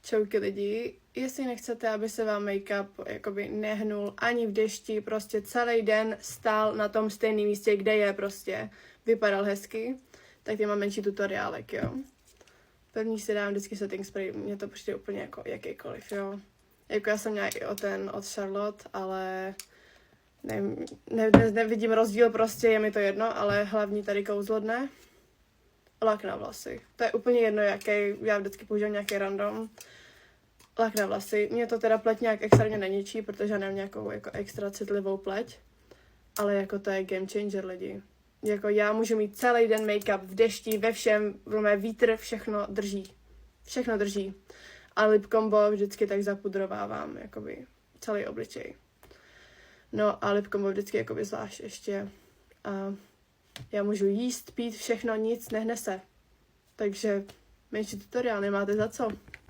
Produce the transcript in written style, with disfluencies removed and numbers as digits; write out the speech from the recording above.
Čauky lidi, jestli nechcete, aby se vám make-up jakoby nehnul ani v dešti, prostě celý den stál na tom stejném místě, kde je prostě, vypadal hezky, tak tady mám menší tutoriálek, jo. První si dám vždycky setting spray, mně to přijde úplně jako jakýkoliv, jo. Jako já jsem měla i od Charlotte, ale nevidím rozdíl prostě, je mi to jedno, ale hlavní tady kouzlo dne. Lak na vlasy. To je úplně jedno, jaký, já vždycky používám nějaký random. Lak na vlasy. Mě to teda pleť nějak extrémně neničí, protože já nemám nějakou jako extra citlivou pleť. Ale jako to je game changer lidi. Jako já můžu mít celý den make-up v dešti, ve všem, vítr, všechno drží. Všechno drží. A lip combo vždycky tak zapudrovávám, jakoby celý obličej. No a lip combo vždycky jakoby zvlášť ještě. A já můžu jíst, pít, všechno, nic nehne se. Takže menší tutoriál, nemáte za co.